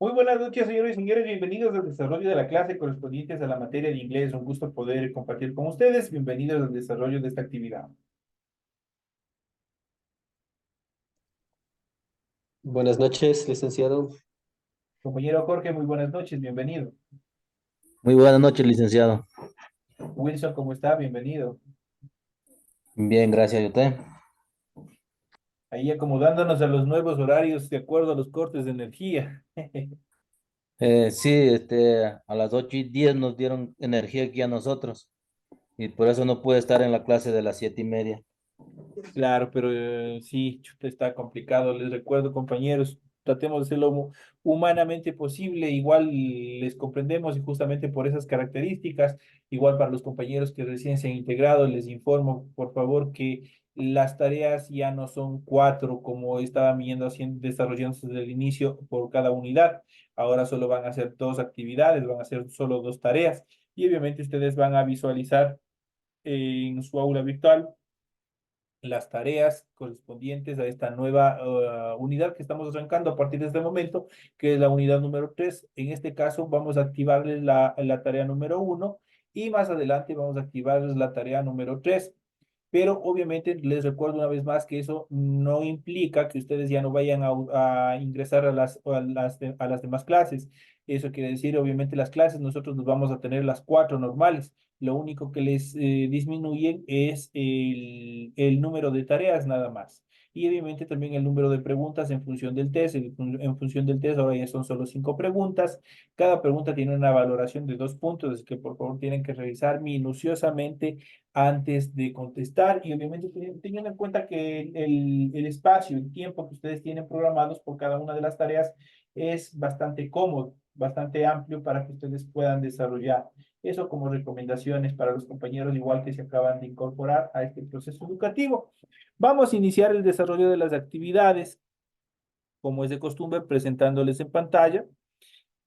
Muy buenas noches, señores y señores. Bienvenidos al desarrollo de la clase correspondientes a la materia de inglés. Un gusto poder compartir con ustedes. Bienvenidos al desarrollo de esta actividad. Buenas noches, licenciado. Compañero Jorge, muy buenas noches. Bienvenido. Muy buenas noches, licenciado. Wilson, ¿cómo está? Bienvenido. Bien, gracias. ¿Y usted? Ahí acomodándonos a los nuevos horarios de acuerdo a los cortes de energía. Sí, a las 8:10 nos dieron energía aquí a nosotros y por eso no pude estar en la clase de las 7:30. Claro, pero sí, chuta, está complicado. Les recuerdo, compañeros, tratemos de hacerlo humanamente posible. Igual les comprendemos y justamente por esas características, igual para los compañeros que recién se han integrado, les informo, por favor, que las tareas ya no son cuatro como estaban viendo haciendo, desarrollándose desde el inicio por cada unidad. Ahora solo van a ser dos actividades, van a ser solo dos tareas y obviamente ustedes van a visualizar en su aula virtual las tareas correspondientes a esta nueva unidad que estamos arrancando a partir de este momento, que es la unidad número 3. En este caso vamos a activarles la tarea número 1 y más adelante vamos a activarles la tarea número 3. Pero obviamente les recuerdo una vez más que eso no implica que ustedes ya no vayan a ingresar a las demás clases. Eso quiere decir, obviamente, las clases nosotros nos vamos a tener las cuatro normales. Lo único que les disminuye es el número de tareas nada más. Y obviamente también el número de preguntas en función del test. En función del test ahora ya son solo 5 preguntas. Cada pregunta tiene una valoración de 2 puntos, así que por favor tienen que revisar minuciosamente antes de contestar y obviamente teniendo en cuenta que el espacio, el tiempo que ustedes tienen programados por cada una de las tareas es bastante cómodo, bastante amplio para que ustedes puedan desarrollar. Eso como recomendaciones para los compañeros igual que se acaban de incorporar a este proceso educativo. Vamos a iniciar el desarrollo de las actividades, como es de costumbre, presentándoles en pantalla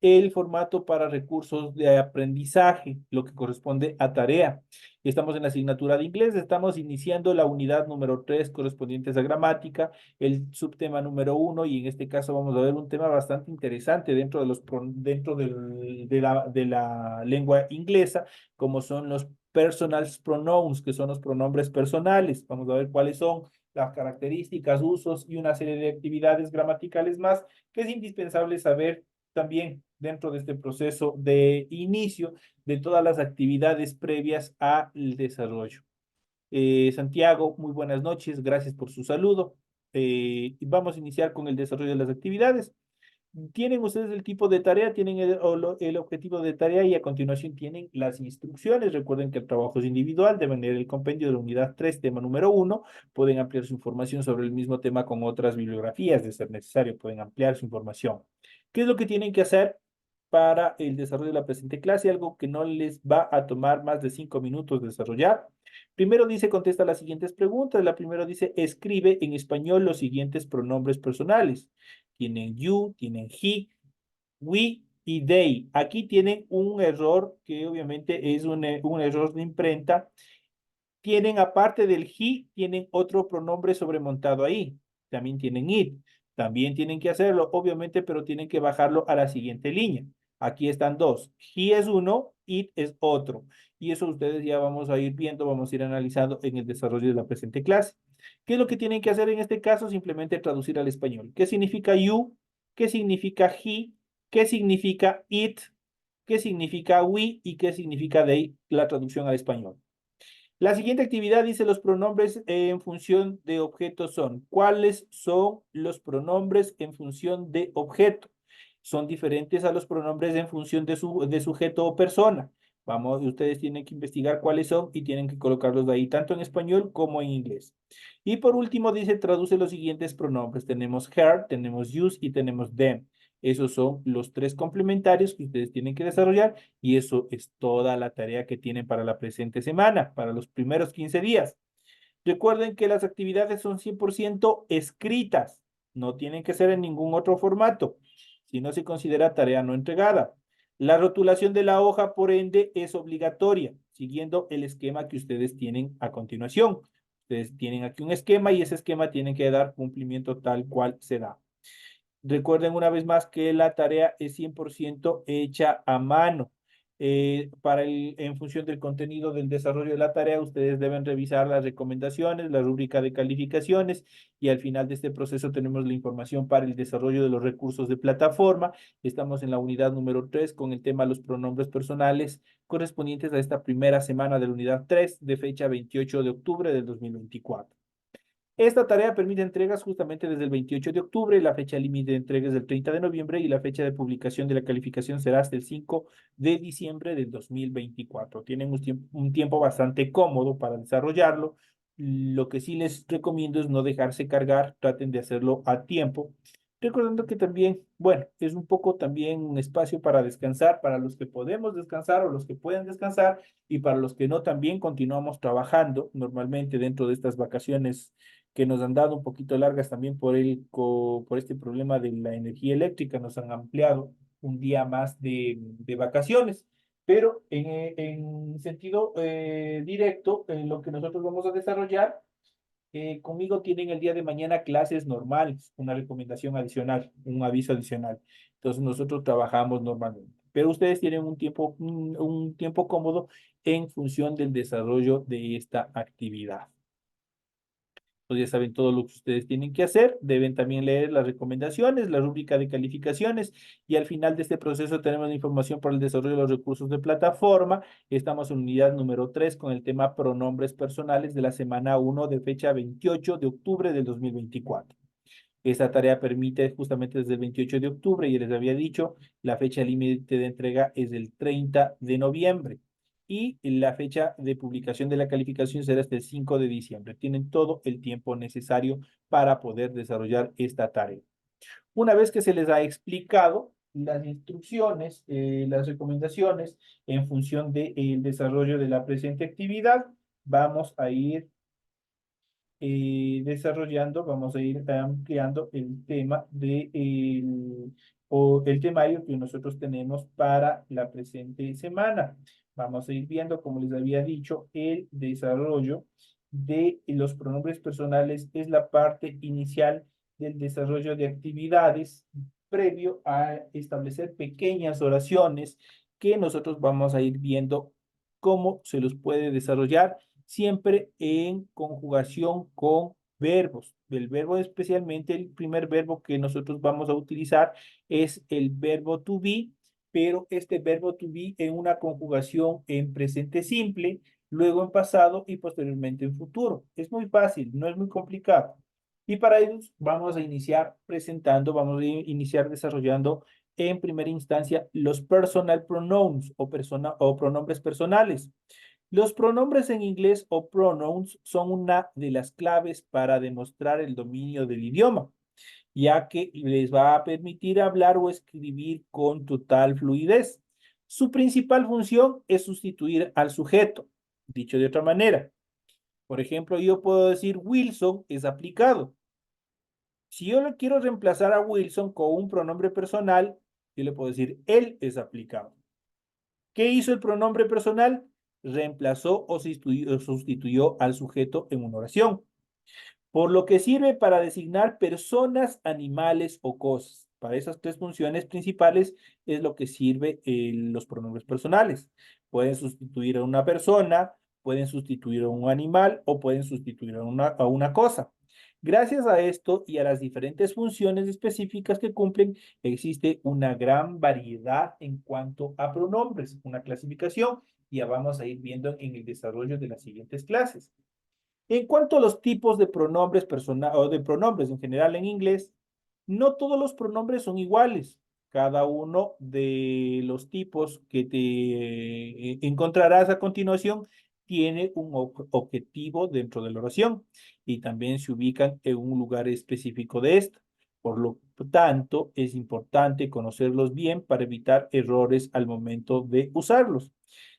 el formato para recursos de aprendizaje, lo que corresponde a tarea. Estamos en la asignatura de inglés, estamos iniciando la unidad número 3 correspondientes a gramática, el subtema número 1 y en este caso vamos a ver un tema bastante interesante dentro de de la lengua inglesa, como son los personal pronouns, que son los pronombres personales. Vamos a ver cuáles son las características, usos y una serie de actividades gramaticales más que es indispensable saber también dentro de este proceso de inicio de todas las actividades previas al desarrollo. Santiago, muy buenas noches, gracias por su saludo. Y vamos a iniciar con el desarrollo de las actividades. Tienen ustedes el tipo de tarea, tienen el objetivo de tarea y a continuación tienen las instrucciones. Recuerden que el trabajo es individual, deben leer el compendio de la unidad 3 tema número 1. Pueden ampliar su información sobre el mismo tema con otras bibliografías, de ser necesario, pueden ampliar su información. ¿Qué es lo que tienen que hacer para el desarrollo de la presente clase? Algo que no les va a tomar más de 5 minutos desarrollar. Primero dice, contesta las siguientes preguntas. La primera dice, escribe en español los siguientes pronombres personales. Tienen you, tienen he, we y they. Aquí tienen un error que obviamente es un error de imprenta. Tienen, aparte del he, tienen otro pronombre sobremontado ahí. También tienen it. También tienen que hacerlo, obviamente, pero tienen que bajarlo a la siguiente línea. Aquí están dos. He es uno, it es otro. Y eso ustedes ya vamos a ir viendo, vamos a ir analizando en el desarrollo de la presente clase. ¿Qué es lo que tienen que hacer en este caso? Simplemente traducir al español. ¿Qué significa you? ¿Qué significa he? ¿Qué significa it? ¿Qué significa we? ¿Y qué significa they? La traducción al español. La siguiente actividad dice los pronombres en función de objeto son. ¿Cuáles son los pronombres en función de objeto? Son diferentes a los pronombres en función de sujeto o persona. Vamos, ustedes tienen que investigar cuáles son y tienen que colocarlos de ahí, tanto en español como en inglés. Y por último dice, traduce los siguientes pronombres. Tenemos her, tenemos use y tenemos them. Esos son los tres complementarios que ustedes tienen que desarrollar y eso es toda la tarea que tienen para la presente semana, para los primeros 15 días. Recuerden que las actividades son 100% escritas, no tienen que ser en ningún otro formato, si no se considera tarea no entregada. La rotulación de la hoja, por ende, es obligatoria, siguiendo el esquema que ustedes tienen a continuación. Ustedes tienen aquí un esquema y ese esquema tiene que dar cumplimiento tal cual se da. Recuerden una vez más que la tarea es 100% hecha a mano. En función del contenido del desarrollo de la tarea, ustedes deben revisar las recomendaciones, la rúbrica de calificaciones y al final de este proceso tenemos la información para el desarrollo de los recursos de plataforma. Estamos en la unidad número 3 con el tema los pronombres personales correspondientes a esta primera semana de la unidad 3 de fecha 28 de octubre del 2024. Esta tarea permite entregas justamente desde el 28 de octubre, la fecha límite de entregas es el 30 de noviembre y la fecha de publicación de la calificación será hasta el 5 de diciembre del 2024. Tienen un tiempo bastante cómodo para desarrollarlo. Lo que sí les recomiendo es no dejarse cargar, traten de hacerlo a tiempo. Recordando que también, bueno, es un poco también un espacio para descansar, para los que podemos descansar o los que pueden descansar y para los que no, también continuamos trabajando normalmente dentro de estas vacaciones que nos han dado un poquito largas también por este problema de la energía eléctrica, nos han ampliado un día más de vacaciones. Pero en sentido directo, lo que nosotros vamos a desarrollar, conmigo tienen el día de mañana clases normales, una recomendación adicional, un aviso adicional. Entonces nosotros trabajamos normalmente. Pero ustedes tienen un tiempo cómodo en función del desarrollo de esta actividad. Pues ya saben todo lo que ustedes tienen que hacer. Deben también leer las recomendaciones, la rúbrica de calificaciones y al final de este proceso tenemos la información para el desarrollo de los recursos de plataforma. Estamos en unidad número 3 con el tema pronombres personales de la semana 1 de fecha 28 de octubre del 2024. Esta tarea permite justamente desde el 28 de octubre, y les había dicho, la fecha límite de entrega es el 30 de noviembre y la fecha de publicación de la calificación será hasta el 5 de diciembre. Tienen todo el tiempo necesario para poder desarrollar esta tarea. Una vez que se les ha explicado las instrucciones, las recomendaciones en función del desarrollo de la presente actividad, vamos a ir desarrollando, vamos a ir ampliando el tema o el temario que nosotros tenemos para la presente semana. Vamos a ir viendo, como les había dicho, el desarrollo de los pronombres personales es la parte inicial del desarrollo de actividades previo a establecer pequeñas oraciones que nosotros vamos a ir viendo cómo se los puede desarrollar siempre en conjugación con verbos. El verbo, especialmente el primer verbo que nosotros vamos a utilizar es el verbo to be, pero este verbo to be en una conjugación en presente simple, luego en pasado y posteriormente en futuro. Es muy fácil, no es muy complicado. Y para ello vamos a iniciar presentando, vamos a iniciar desarrollando en primera instancia los personal pronouns o pronombres personales. Los pronombres en inglés o pronouns son una de las claves para demostrar el dominio del idioma, ya que les va a permitir hablar o escribir con total fluidez. Su principal función es sustituir al sujeto. Dicho de otra manera, por ejemplo, yo puedo decir Wilson es aplicado. Si yo le quiero reemplazar a Wilson con un pronombre personal, yo le puedo decir él es aplicado. ¿Qué hizo el pronombre personal? Reemplazó o sustituyó al sujeto en una oración, por lo que sirve para designar personas, animales o cosas. Para esas tres funciones principales es lo que sirve los pronombres personales. Pueden sustituir a una persona, pueden sustituir a un animal o pueden sustituir a una cosa. Gracias a esto y a las diferentes funciones específicas que cumplen, existe una gran variedad en cuanto a pronombres, una clasificación, y ya vamos a ir viendo en el desarrollo de las siguientes clases. En cuanto a los tipos de pronombres o de pronombres en general en inglés, no todos los pronombres son iguales. Cada uno de los tipos que te encontrarás a continuación tiene un objetivo dentro de la oración y también se ubican en un lugar específico de esta. Por lo tanto, es importante conocerlos bien para evitar errores al momento de usarlos.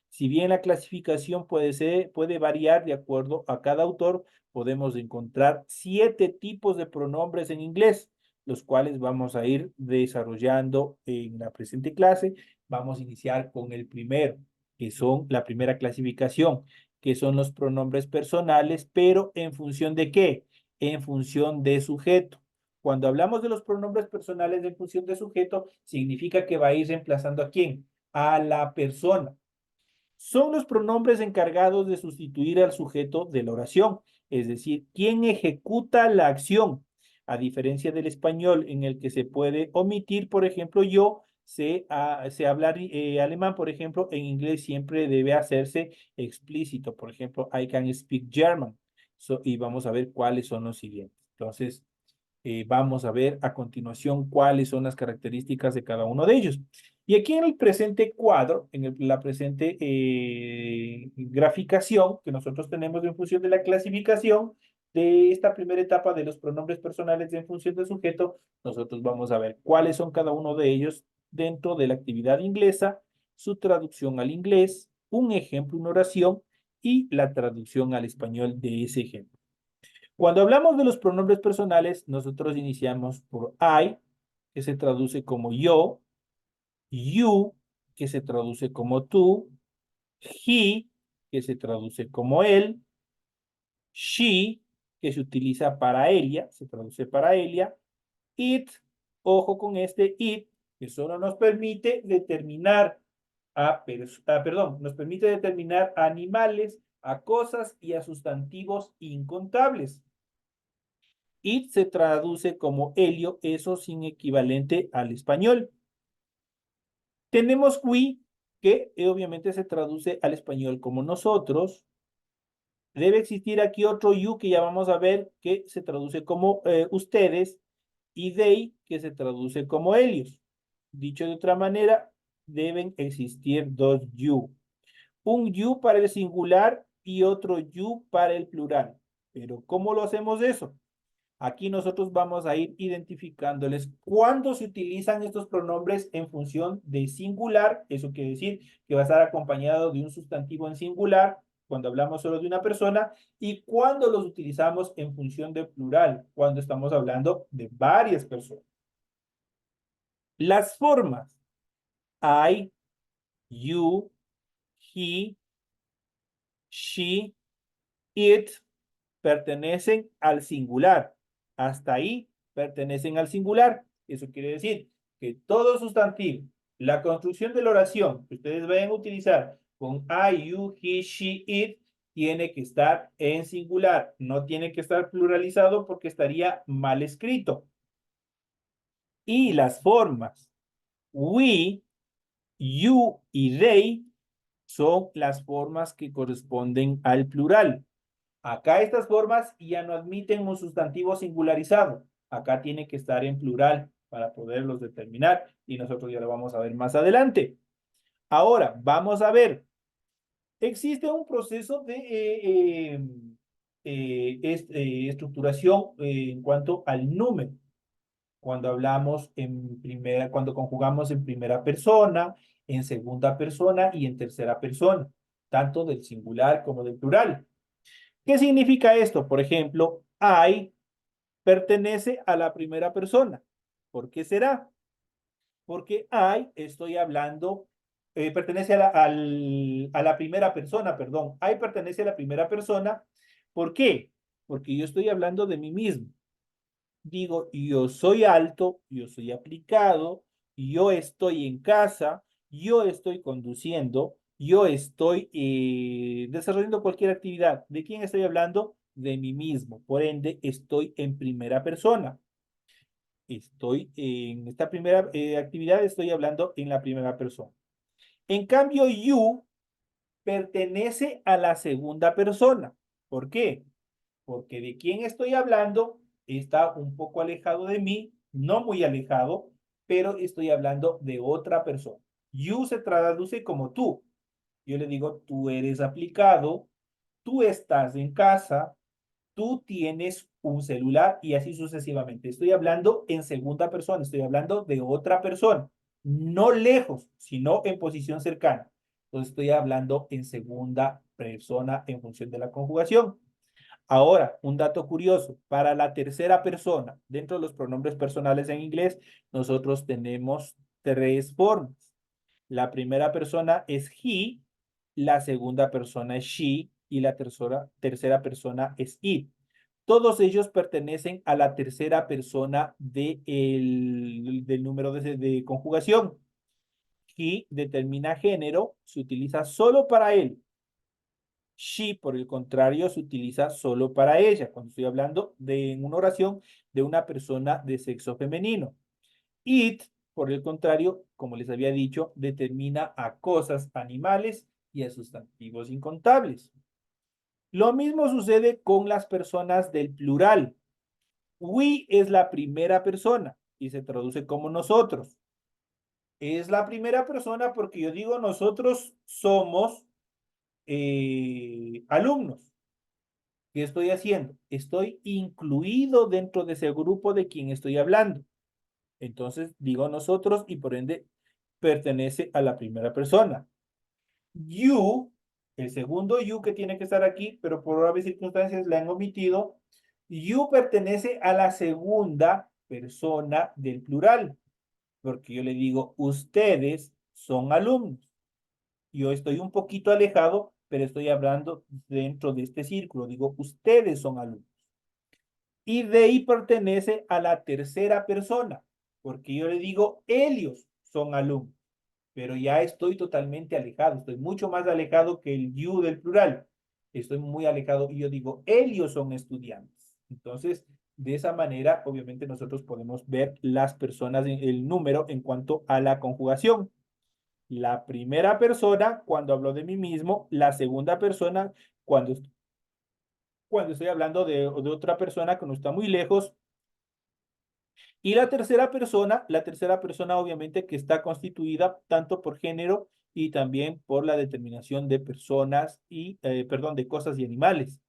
Si bien la clasificación puede variar de acuerdo a cada autor, podemos encontrar 7 tipos de pronombres en inglés, los cuales vamos a ir desarrollando en la presente clase. Vamos a iniciar con el primero, que son la primera clasificación, que son los pronombres personales, pero ¿en función de qué? En función de sujeto. Cuando hablamos de los pronombres personales en función de sujeto, significa que va a ir reemplazando ¿a quién? A la persona. Son los pronombres encargados de sustituir al sujeto de la oración, es decir, quien ejecuta la acción. A diferencia del español, en el que se puede omitir, por ejemplo, yo sé hablar alemán, por ejemplo, en inglés siempre debe hacerse explícito. Por ejemplo, I can speak German. Y vamos a ver cuáles son los siguientes. Entonces, vamos a ver a continuación cuáles son las características de cada uno de ellos. Y aquí en el presente cuadro, la presente graficación que nosotros tenemos en función de la clasificación de esta primera etapa de los pronombres personales en función del sujeto, nosotros vamos a ver cuáles son cada uno de ellos dentro de la actividad inglesa, su traducción al inglés, un ejemplo, una oración y la traducción al español de ese ejemplo. Cuando hablamos de los pronombres personales, nosotros iniciamos por I, que se traduce como yo, you, que se traduce como tú, he, que se traduce como él, she, que se utiliza para ella, se traduce para ella, it, ojo con este it, que solo nos permite determinar nos permite determinar a animales, a cosas y a sustantivos incontables. It se traduce como helio, eso sin equivalente al español. Tenemos we, que obviamente se traduce al español como nosotros. Debe existir aquí otro you que ya vamos a ver que se traduce como ustedes y they que se traduce como helios. Dicho de otra manera, deben existir dos you. Un you para el singular y otro you para el plural. Pero ¿cómo lo hacemos eso? Aquí nosotros vamos a ir identificándoles cuándo se utilizan estos pronombres en función de singular. Eso quiere decir que va a estar acompañado de un sustantivo en singular cuando hablamos solo de una persona y cuando los utilizamos en función de plural, cuando estamos hablando de varias personas. Las formas I, you, he, she, it pertenecen al singular. Hasta ahí pertenecen al singular. Eso quiere decir que todo sustantivo, la construcción de la oración que ustedes vayan a utilizar con I, you, he, she, it, tiene que estar en singular. No tiene que estar pluralizado porque estaría mal escrito. Y las formas we, you y they son las formas que corresponden al plural. Acá estas formas ya no admiten un sustantivo singularizado. Acá tiene que estar en plural para poderlos determinar y nosotros ya lo vamos a ver más adelante. Ahora, vamos a ver. Existe un proceso de estructuración en cuanto al número. Cuando hablamos cuando conjugamos en primera persona, en segunda persona y en tercera persona, tanto del singular como del plural. ¿Qué significa esto? Por ejemplo, I pertenece a la primera persona. ¿Por qué será? Porque I estoy hablando, pertenece a la primera persona, perdón. I pertenece a la primera persona. ¿Por qué? Porque yo estoy hablando de mí mismo. Digo, yo soy alto, yo soy aplicado, yo estoy en casa, yo estoy conduciendo, yo estoy desarrollando cualquier actividad. ¿De quién estoy hablando? De mí mismo. Por ende, estoy en primera persona. Estoy en esta primera actividad, estoy hablando en la primera persona. En cambio, you pertenece a la segunda persona. ¿Por qué? Porque de quién estoy hablando está un poco alejado de mí, no muy alejado, pero estoy hablando de otra persona. You se traduce como tú. Yo le digo, tú eres aplicado, tú estás en casa, tú tienes un celular y así sucesivamente. Estoy hablando en segunda persona, estoy hablando de otra persona, no lejos, sino en posición cercana. Entonces estoy hablando en segunda persona en función de la conjugación. Ahora, un dato curioso, para la tercera persona, dentro de los pronombres personales en inglés, nosotros tenemos tres formas. La primera persona es he, la segunda persona es she y la tercera persona es it. Todos ellos pertenecen a la tercera persona del número de conjugación. He determina género, se utiliza solo para él. She, por el contrario, se utiliza solo para ella, cuando estoy hablando de en una oración de una persona de sexo femenino. It, por el contrario, como les había dicho, determina a cosas, animales y a sustantivos incontables. Lo mismo sucede con las personas del plural. We es la primera persona y se traduce como nosotros. Es la primera persona porque yo digo nosotros somos alumnos. ¿Qué estoy haciendo? Estoy incluido dentro de ese grupo de quien estoy hablando. Entonces digo nosotros y por ende pertenece a la primera persona. You, el segundo you que tiene que estar aquí, pero por obvias circunstancias le han omitido. You pertenece a la segunda persona del plural, porque yo le digo, ustedes son alumnos. Yo estoy un poquito alejado, pero estoy hablando dentro de este círculo. Digo, ustedes son alumnos. Y they pertenece a la tercera persona, porque yo le digo, ellos son alumnos, pero ya estoy totalmente alejado, estoy mucho más alejado que el you del plural. Estoy muy alejado y yo digo, ellos son estudiantes. Entonces, de esa manera, obviamente nosotros podemos ver las personas, el número en cuanto a la conjugación. La primera persona cuando hablo de mí mismo, la segunda persona cuando, cuando estoy hablando de otra persona que no está muy lejos. Y la tercera persona obviamente que está constituida tanto por género y también por la determinación de personas y, perdón, de cosas y animales.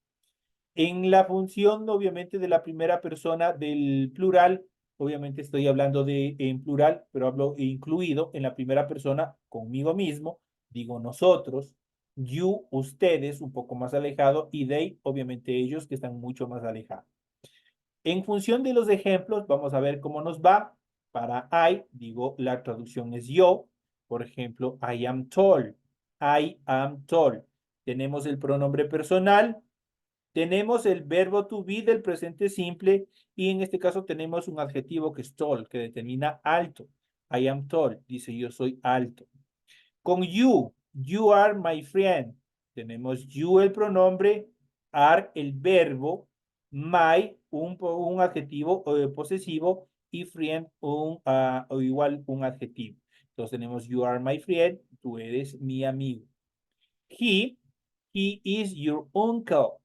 En la función, obviamente, de la primera persona del plural, obviamente estoy hablando de en plural, pero hablo incluido en la primera persona conmigo mismo, digo nosotros, you, ustedes, un poco más alejado, y they, obviamente ellos que están mucho más alejados. En función de los ejemplos, vamos a ver cómo nos va. Para I, digo, la traducción es yo. Por ejemplo, I am tall. I am tall. Tenemos el pronombre personal, tenemos el verbo to be del presente simple y en este caso tenemos un adjetivo que es tall, que determina alto. I am tall, dice yo soy alto. Con you are my friend. Tenemos you el pronombre, are el verbo, my un adjetivo posesivo y friend o igual un adjetivo. Entonces tenemos you are my friend, tú eres mi amigo. He, he is your uncle.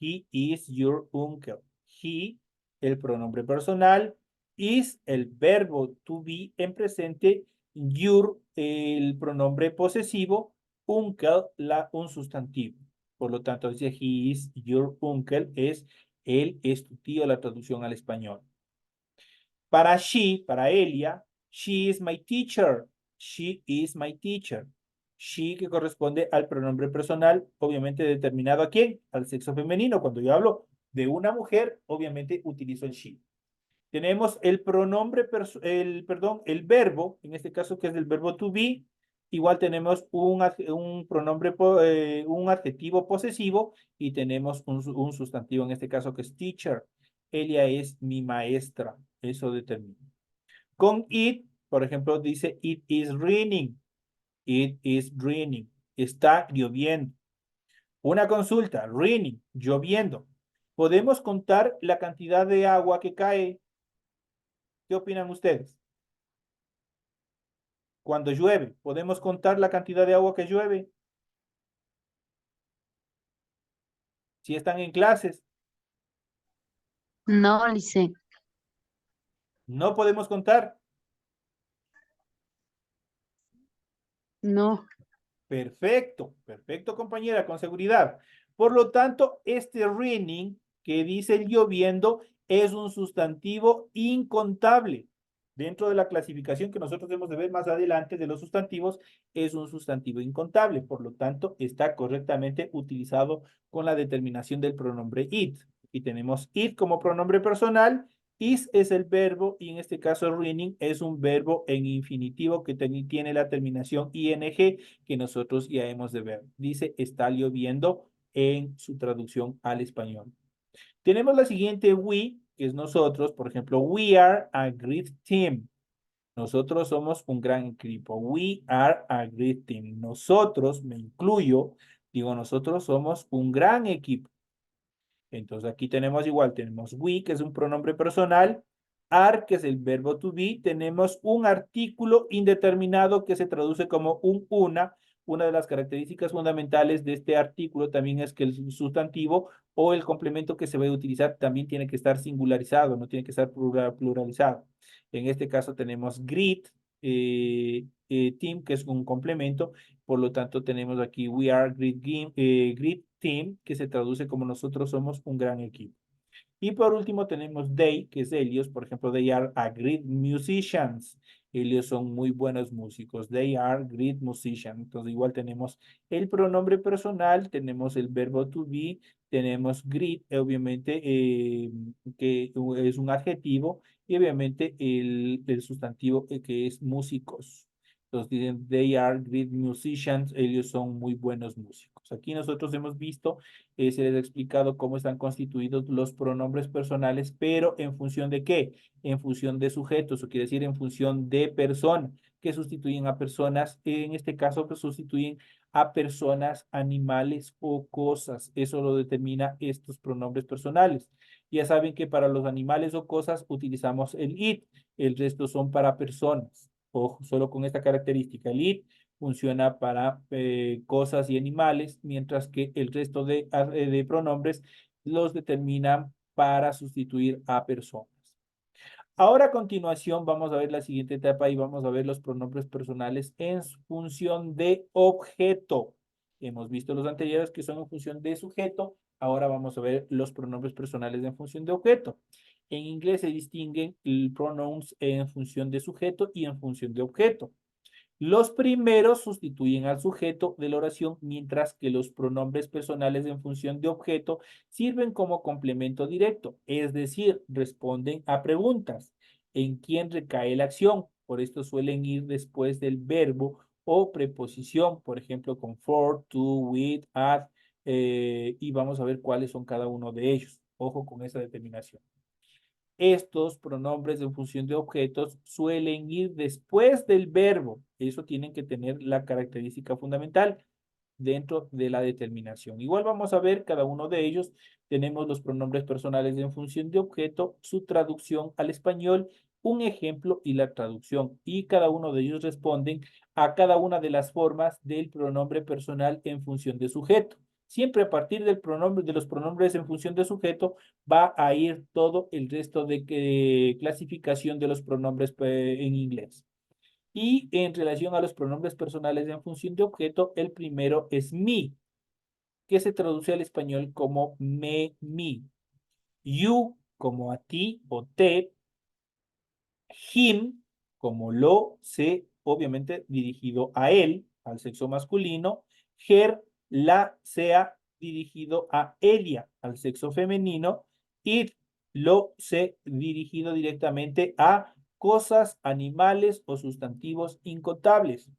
He is your uncle. He, el pronombre personal, is el verbo to be en presente, your, el pronombre posesivo, uncle, un sustantivo. Por lo tanto, dice he is your uncle, él es tu tío, la traducción al español. Para she, para Elia, she is my teacher. She is my teacher. She que corresponde al pronombre personal, obviamente determinado a quién, al sexo femenino. Cuando yo hablo de una mujer, obviamente utilizo el she. Tenemos el pronombre, el verbo, en este caso que es el verbo to be. Igual tenemos un pronombre, un adjetivo posesivo y tenemos un sustantivo, en este caso que es teacher. Ella es mi maestra. Eso determina. Con it, por ejemplo, dice it is raining. It is raining. Está lloviendo. Una consulta, raining, lloviendo. ¿Podemos contar la cantidad de agua que cae? ¿Qué opinan ustedes? Cuando llueve, ¿podemos contar la cantidad de agua que llueve? Si están en clases, No, Lice, no podemos contar. no. Perfecto, perfecto, compañera, con seguridad. Por lo tanto, este raining que dice el lloviendo es un sustantivo incontable. Dentro de la clasificación que nosotros debemos de ver más adelante de los sustantivos, es un sustantivo incontable. Por lo tanto, está correctamente utilizado con la determinación del pronombre it. Y tenemos it como pronombre personal. Is es el verbo y en este caso raining es un verbo en infinitivo que tiene la terminación ing que nosotros ya hemos de ver. Dice, está lloviendo en su traducción al español. Tenemos la siguiente we, que es nosotros. Por ejemplo, we are a great team. Nosotros somos un gran equipo. We are a great team. Nosotros, me incluyo, digo, nosotros somos un gran equipo. Entonces aquí tenemos igual, tenemos we, que es un pronombre personal, are, que es el verbo to be, tenemos un artículo indeterminado que se traduce como un una. Una de las características fundamentales de este artículo también es que el sustantivo o el complemento que se va a utilizar también tiene que estar singularizado, no tiene que estar pluralizado. En este caso tenemos greet, team, que es un complemento. Por lo tanto, tenemos aquí We are great team, que se traduce como nosotros somos un gran equipo. Y por último tenemos they, que es ellos. Por ejemplo, they are a great musicians. Ellos son muy buenos músicos. They are great musicians. Entonces, igual tenemos el pronombre personal, tenemos el verbo to be, tenemos great, obviamente, que es un adjetivo, y obviamente el sustantivo que es músicos. Entonces dicen, they are great musicians, ellos son muy buenos músicos. Aquí nosotros hemos visto, se les ha explicado cómo están constituidos los pronombres personales, pero ¿en función de qué? En función de sujetos, o quiere decir en función de persona, que sustituyen a personas, en este caso pues sustituyen a personas, animales o cosas. Eso lo determina estos pronombres personales. Ya saben que para los animales o cosas utilizamos el it, el resto son para personas. Ojo, solo con esta característica. El it funciona para cosas y animales, mientras que el resto de pronombres los determinan para sustituir a personas. Ahora a continuación vamos a ver la siguiente etapa y vamos a ver los pronombres personales en función de objeto. Hemos visto los anteriores que son en función de sujeto. Ahora vamos a ver los pronombres personales en función de objeto. En inglés se distinguen pronouns en función de sujeto y en función de objeto. Los primeros sustituyen al sujeto de la oración, mientras que los pronombres personales en función de objeto sirven como complemento directo, es decir, responden a preguntas. ¿En quién recae la acción? Por esto suelen ir después del verbo o preposición, por ejemplo, con for, to, with, at, y vamos a ver cuáles son cada uno de ellos. Ojo con esa determinación. Estos pronombres en función de objetos suelen ir después del verbo. Eso tienen que tener la característica fundamental dentro de la determinación. Igual vamos a ver cada uno de ellos. Tenemos los pronombres personales en función de objeto, su traducción al español, un ejemplo y la traducción. Y cada uno de ellos responden a cada una de las formas del pronombre personal en función de sujeto. Siempre a partir del pronombre, de los pronombres en función de sujeto, va a ir todo el resto de clasificación de los pronombres en inglés. Y en relación a los pronombres personales en función de objeto, el primero es me, que se traduce al español como me, mi. You, como a ti o te. Him, como lo, se, obviamente dirigido a él, al sexo masculino. Her, la, sea dirigido a ella, al sexo femenino. It, lo, se dirigido directamente a cosas, animales o sustantivos incontables.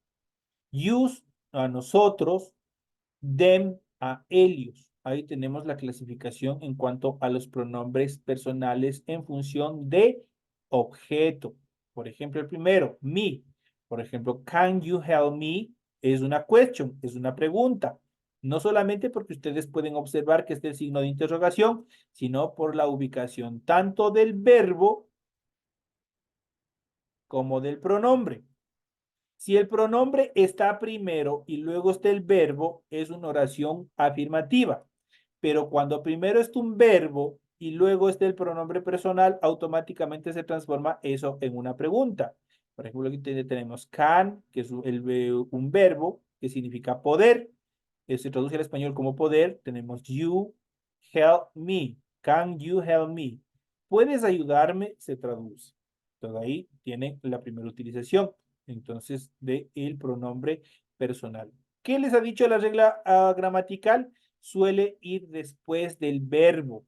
Use, a nosotros. Them, a ellos. Ahí tenemos la clasificación en cuanto a los pronombres personales en función de objeto. Por ejemplo, el primero, me. Por ejemplo, can you help me? Es una question, es una pregunta. No solamente porque ustedes pueden observar que este es el signo de interrogación, sino por la ubicación tanto del verbo como del pronombre. Si el pronombre está primero y luego está el verbo, es una oración afirmativa. Pero cuando primero está un verbo y luego está el pronombre personal, automáticamente se transforma eso en una pregunta. Por ejemplo, aquí tenemos can, que es un verbo que significa poder. Se traduce al español como poder. Tenemos you, help me. Can you help me? ¿Puedes ayudarme? Se traduce. Entonces ahí tiene la primera utilización entonces de el pronombre personal. ¿Qué les ha dicho la regla gramatical? Suele ir después del verbo.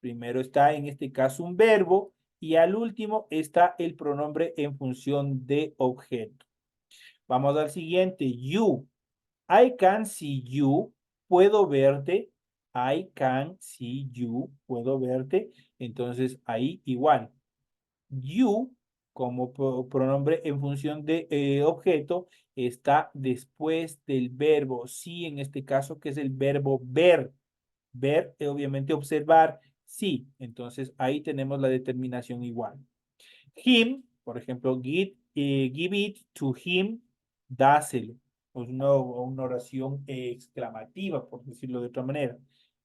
Primero está en este caso un verbo y al último está el pronombre en función de objeto. Vamos al siguiente, you. I can see you. Puedo verte. I can see you. Puedo verte. Entonces, ahí igual. You, como pronombre en función de objeto, está después del verbo sí, en este caso, que es el verbo ver. Ver, obviamente, observar. Sí. Entonces, ahí tenemos la determinación igual. Him, por ejemplo, give it to him, dáselo. Es una oración exclamativa, por decirlo de otra manera.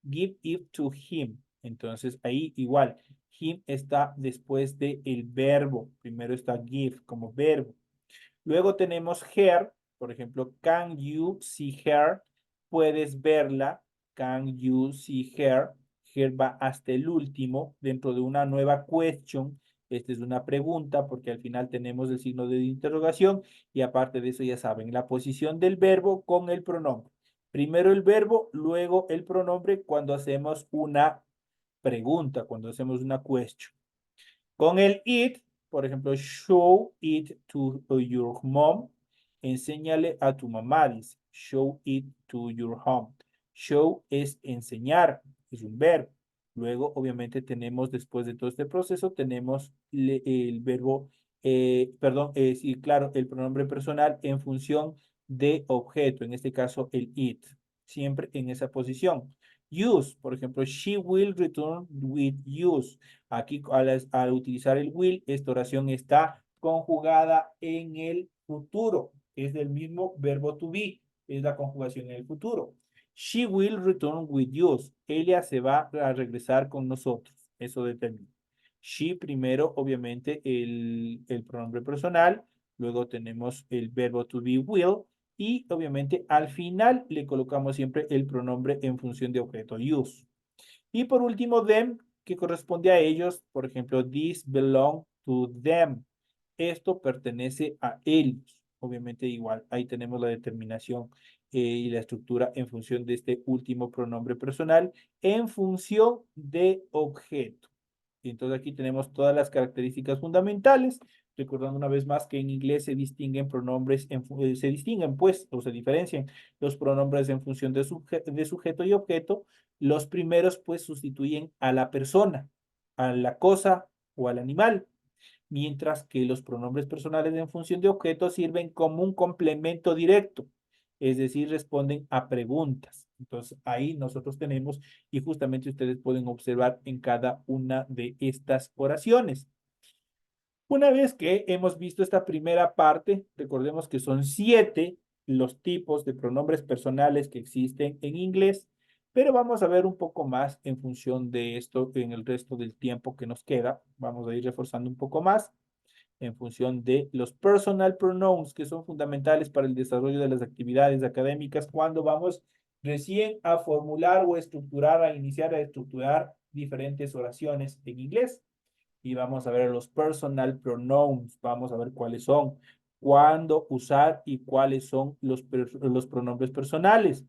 Give it to him. Entonces, ahí igual. Him está después del verbo. Primero está give como verbo. Luego tenemos her, por ejemplo, can you see her? Puedes verla. Can you see her? Her va hasta el último dentro de una nueva question. Esta es una pregunta porque al final tenemos el signo de interrogación y aparte de eso ya saben, la posición del verbo con el pronombre. Primero el verbo, luego el pronombre cuando hacemos una pregunta, cuando hacemos una question. Con el it, por ejemplo, show it to your mom. Enséñale a tu mamá, dice. Show it to your home. Show es enseñar, es un verbo. Luego, obviamente, tenemos, después de todo este proceso, tenemos el verbo, perdón, sí, claro, el pronombre personal en función de objeto, en este caso el it, siempre en esa posición. Use, por ejemplo, she will return with use. Aquí al utilizar el will, esta oración está conjugada en el futuro. Es del mismo verbo to be. Es la conjugación en el futuro. She will return with you. Ella se va a regresar con nosotros. Eso determina. She primero, obviamente, el pronombre personal. Luego tenemos el verbo to be will. Y obviamente al final le colocamos siempre el pronombre en función de objeto use. Y por último, them, que corresponde a ellos. Por ejemplo, this belong to them. Esto pertenece a ellos. Obviamente igual, ahí tenemos la determinación y la estructura en función de este último pronombre personal en función de objeto. Y entonces aquí tenemos todas las características fundamentales, recordando una vez más que en inglés se distinguen pronombres, se distinguen pues, o se diferencian los pronombres en función de sujeto y objeto. Los primeros pues sustituyen a la persona, a la cosa o al animal, mientras que los pronombres personales en función de objeto sirven como un complemento directo, es decir, responden a preguntas. Entonces, ahí nosotros tenemos, y justamente ustedes pueden observar en cada una de estas oraciones. Una vez que hemos visto esta primera parte, recordemos que son 7 los tipos de pronombres personales que existen en inglés, pero vamos a ver un poco más en función de esto en el resto del tiempo que nos queda. Vamos a ir reforzando un poco más en función de los personal pronouns que son fundamentales para el desarrollo de las actividades académicas cuando vamos recién a formular o estructurar, a iniciar a estructurar diferentes oraciones en inglés. Y vamos a ver los personal pronouns, vamos a ver cuáles son, cuándo usar y cuáles son los pronombres personales.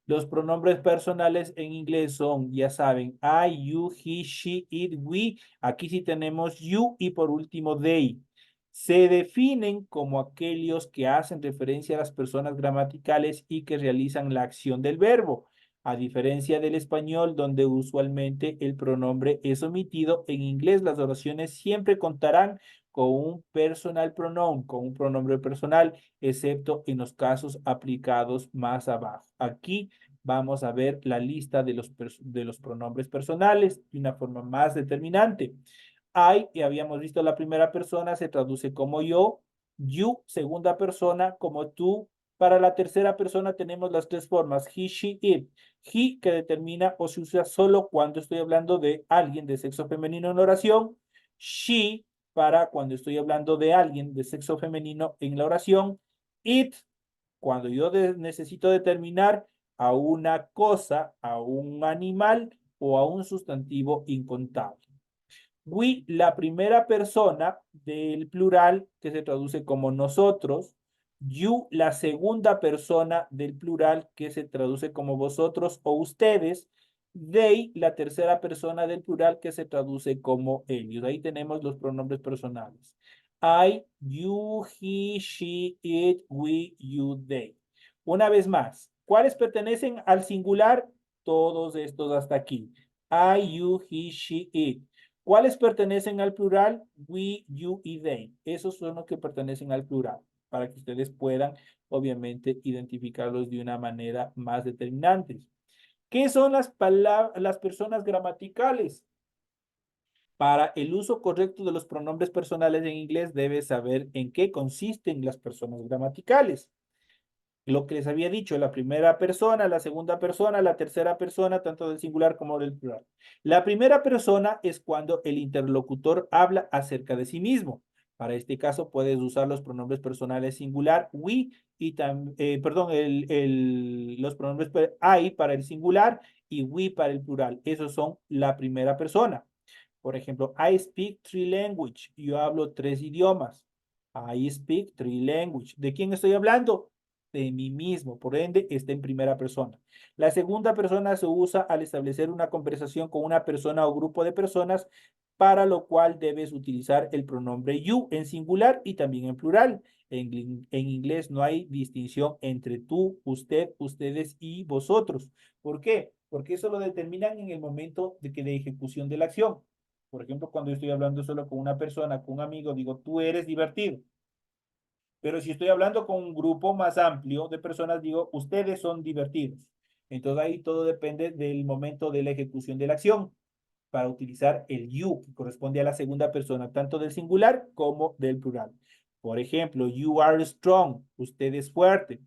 Los pronombres personales en inglés son, ya saben, I, you, he, she, it, we. Aquí sí tenemos you y por último they. Se definen como aquellos que hacen referencia a las personas gramaticales y que realizan la acción del verbo. A diferencia del español, donde usualmente el pronombre es omitido, en inglés las oraciones siempre contarán con un personal pronoun, con un pronombre personal, excepto en los casos aplicados más abajo. Aquí vamos a ver la lista de los pronombres personales de una forma más determinante. I, que habíamos visto la primera persona, se traduce como yo. You, segunda persona, como tú. Para la tercera persona tenemos las 3 formas, he, she, it. He, que determina o se usa solo cuando estoy hablando de alguien de sexo femenino en la oración. She, para cuando estoy hablando de alguien de sexo femenino en la oración. It, cuando yo necesito determinar a una cosa, a un animal o a un sustantivo incontable. We, la primera persona del plural que se traduce como nosotros. You, la segunda persona del plural que se traduce como vosotros o ustedes. They, la tercera persona del plural que se traduce como ellos. Ahí tenemos los pronombres personales. I, you, he, she, it, we, you, they. Una vez más, ¿cuáles pertenecen al singular? todos estos hasta aquí. I, you, he, she, it. ¿Cuáles pertenecen al plural? We, you y they. Esos son los que pertenecen al plural, para que ustedes puedan, obviamente, identificarlos de una manera más determinante. ¿Qué son las personas gramaticales? Para el uso correcto de los pronombres personales en inglés, debes saber en qué consisten las personas gramaticales. Lo que les había dicho, la primera persona, la segunda persona, la tercera persona, tanto del singular como del plural. La primera persona es cuando el interlocutor habla acerca de sí mismo. Para este caso puedes usar los pronombres personales singular, we, y perdón, los pronombres I para el singular y we para el plural. Esos son la primera persona. Por ejemplo, I speak three languages. Yo hablo 3 idiomas. I speak 3 languages. ¿De quién estoy hablando? De mí mismo. Por ende, está en primera persona. La segunda persona se usa al establecer una conversación con una persona o grupo de personas, para lo cual debes utilizar el pronombre you en singular y también en plural. En inglés no hay distinción entre tú, usted, ustedes y vosotros. ¿Por qué? Porque eso lo determinan en el momento de ejecución de la acción. Por ejemplo, cuando estoy hablando solo con una persona, con un amigo, digo, tú eres divertido. Pero si estoy hablando con un grupo más amplio de personas, digo, ustedes son divertidos. Entonces ahí todo depende del momento de la ejecución de la acción, para utilizar el you, que corresponde a la segunda persona, tanto del singular como del plural. Por ejemplo, you are strong, usted es fuerte.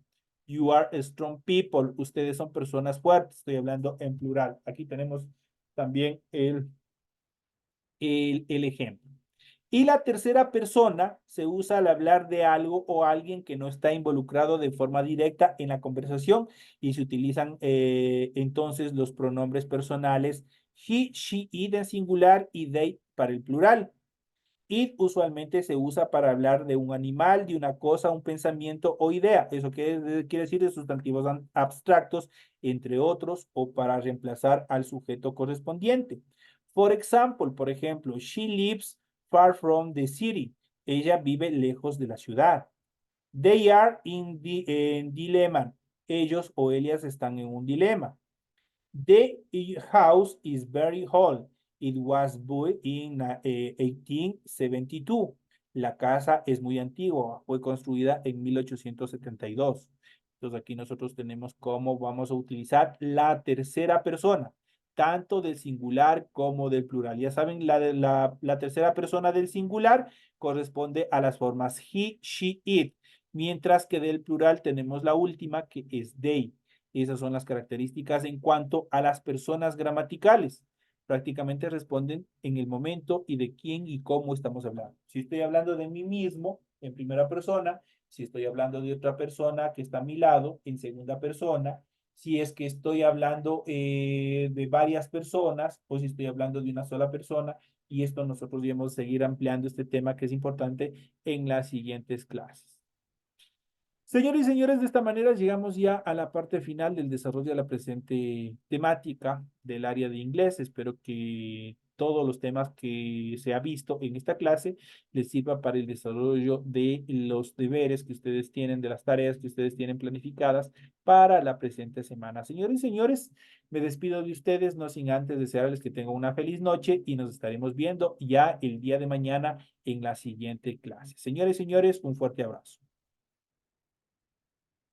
You are strong people, ustedes son personas fuertes. Estoy hablando en plural. Aquí tenemos también el ejemplo. Y la tercera persona se usa al hablar de algo o alguien que no está involucrado de forma directa en la conversación, y se utilizan entonces los pronombres personales he, she, it en singular y they para el plural. It usualmente se usa para hablar de un animal, de una cosa, un pensamiento o idea. Eso quiere decir de sustantivos abstractos, entre otros, o para reemplazar al sujeto correspondiente. For example, por ejemplo, she lives far from the city. Ella vive lejos de la ciudad. They are in dilemma. Ellos o ellas están en un dilema. The house is very old. It was built in 1872. La casa es muy antigua, fue construida en 1872. Entonces aquí nosotros tenemos cómo vamos a utilizar la tercera persona, tanto del singular como del plural. Ya saben, la tercera persona del singular corresponde a las formas he, she, it, mientras que del plural tenemos la última, que es they. Esas son las características en cuanto a las personas gramaticales. Prácticamente responden en el momento y de quién y cómo estamos hablando. Si estoy hablando de mí mismo en primera persona, si estoy hablando de otra persona que está a mi lado en segunda persona, si es que estoy hablando de varias personas o si estoy hablando de una sola persona, y esto nosotros debemos seguir ampliando este tema, que es importante, en las siguientes clases. Señores y señores, de esta manera llegamos ya a la parte final del desarrollo de la presente temática del área de inglés. Espero que todos los temas que se ha visto en esta clase les sirva para el desarrollo de los deberes que ustedes tienen, de las tareas que ustedes tienen planificadas para la presente semana. Señores y señores, me despido de ustedes, no sin antes desearles que tengan una feliz noche, y nos estaremos viendo ya el día de mañana en la siguiente clase. Señores y señores, un fuerte abrazo.